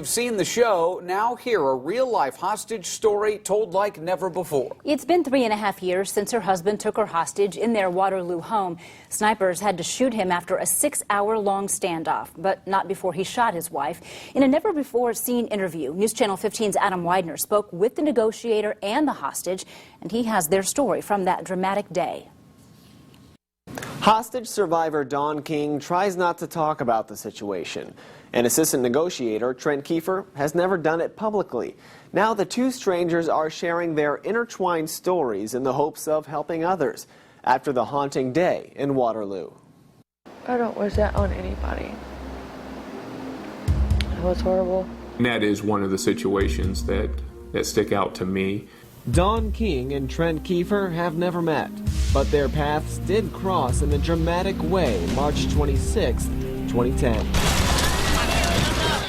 you've seen the show, now hear a real-life hostage story told like never before. It's been 3.5 years since her husband took her hostage in their Waterloo home. Snipers had to shoot him after a 6-hour-long standoff, but not before he shot his wife. In a never-before-seen interview, News Channel 15's Adam Widener spoke with the negotiator and the hostage, and he has their story from that dramatic day. Hostage survivor Dawn King tries not to talk about the situation. An assistant negotiator, Trent Kiefer, has never done it publicly. Now the two strangers are sharing their intertwined stories in the hopes of helping others after the haunting day in Waterloo. I don't wish that on anybody. It was horrible. And that is one of the situations that stick out to me. Dawn King and Trent Kiefer have never met, but their paths did cross in a dramatic way March 26, 2010.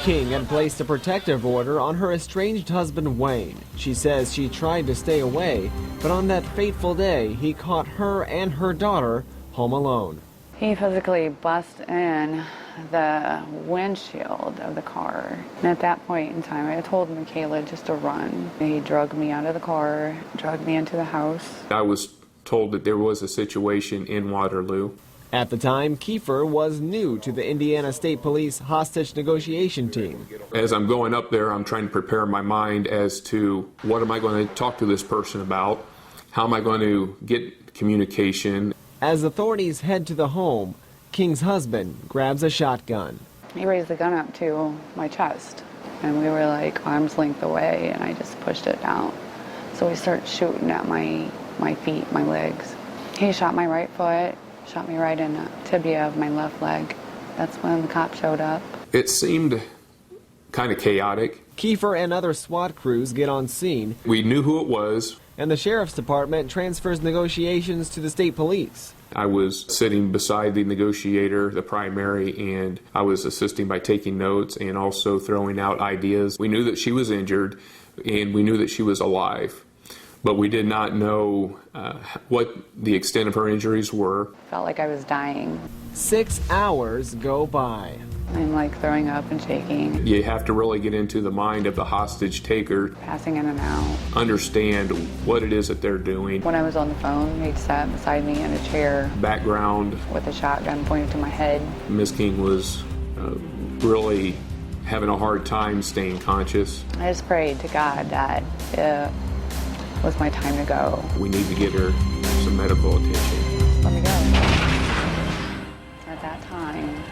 King had placed a protective order on her estranged husband Wayne. She says she tried to stay away, but on that fateful day, he caught her and her daughter home alone. He physically busted in the windshield of the car. And at that point in time, I told Michaela just to run. He dragged me out of the car, dragged me into the house. I was told that there was a situation in Waterloo. At the time, Kiefer was new to the Indiana State Police hostage negotiation team. As I'm going up there, I'm trying to prepare my mind as to what am I going to talk to this person about? How am I going to get communication? As authorities head to the home, King's husband grabs a shotgun. He raised the gun up to my chest, and we were like arm's length away, and I just pushed it down. So he started shooting at my feet, my legs. He shot my right foot, shot me right in the tibia of my left leg. That's when the cop showed up. It seemed kind of chaotic. Kiefer and other SWAT crews get on scene. We knew who it was. And the sheriff's department transfers negotiations to the state police. I was sitting beside the negotiator, the primary, and I was assisting by taking notes and also throwing out ideas. We knew that she was injured and we knew that she was alive, but we did not know what the extent of her injuries were. Felt like I was dying. 6 hours go by. I'm like throwing up and shaking. You have to really get into the mind of the hostage taker. Passing in and out. Understand what it is that they're doing. When I was on the phone, he sat beside me in a chair. Background. With a shotgun pointed to my head. Miss King was really having a hard time staying conscious. I just prayed to God that it was my time to go. We need to get her some medical attention. Let me go. At that time,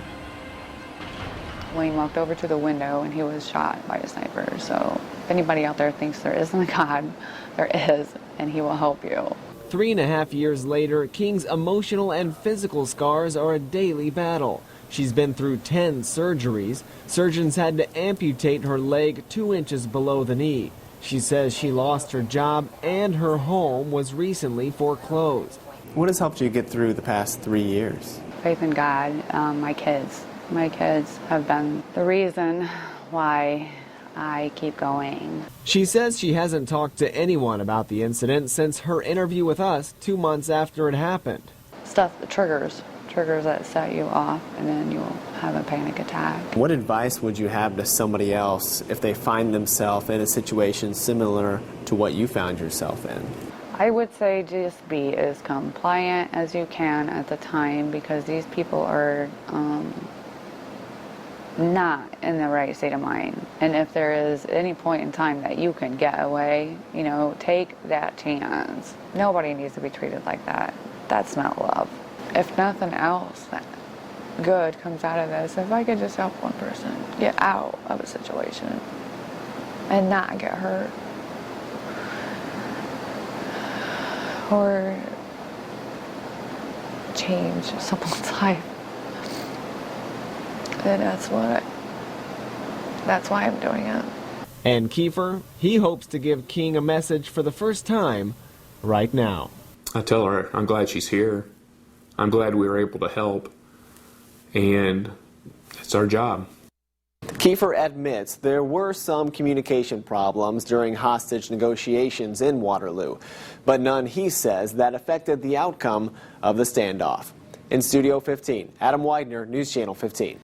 Wayne walked over to the window and he was shot by a sniper. So if anybody out there thinks there isn't a God, there is, and he will help you. 3.5 years later, King's emotional and physical scars are a daily battle. She's been through 10 surgeries. Surgeons had to amputate her leg 2 inches below the knee. She says she lost her job and her home was recently foreclosed. What has helped you get through the past 3 years? Faith in God, my kids. My kids have been the reason why I keep going. She says she hasn't talked to anyone about the incident since her interview with us 2 months after it happened. Stuff, triggers that set you off, and then you'll have a panic attack. What advice would you have to somebody else if they find themselves in a situation similar to what you found yourself in? I would say just be as compliant as you can at the time, because these people are not in the right state of mind. And if there is any point in time that you can get away, you know, take that chance. Nobody needs to be treated like that. That's not love. If nothing else that good comes out of this, if I could just help one person get out of a situation and not get hurt, or change someone's life, then that's why I'm doing it. And Kiefer, he hopes to give King a message for the first time right now. I tell her I'm glad she's here. I'm glad we were able to help, and it's our job. Kiefer admits there were some communication problems during hostage negotiations in Waterloo, but none, he says, that affected the outcome of the standoff. In Studio 15, Adam Widener, News Channel 15.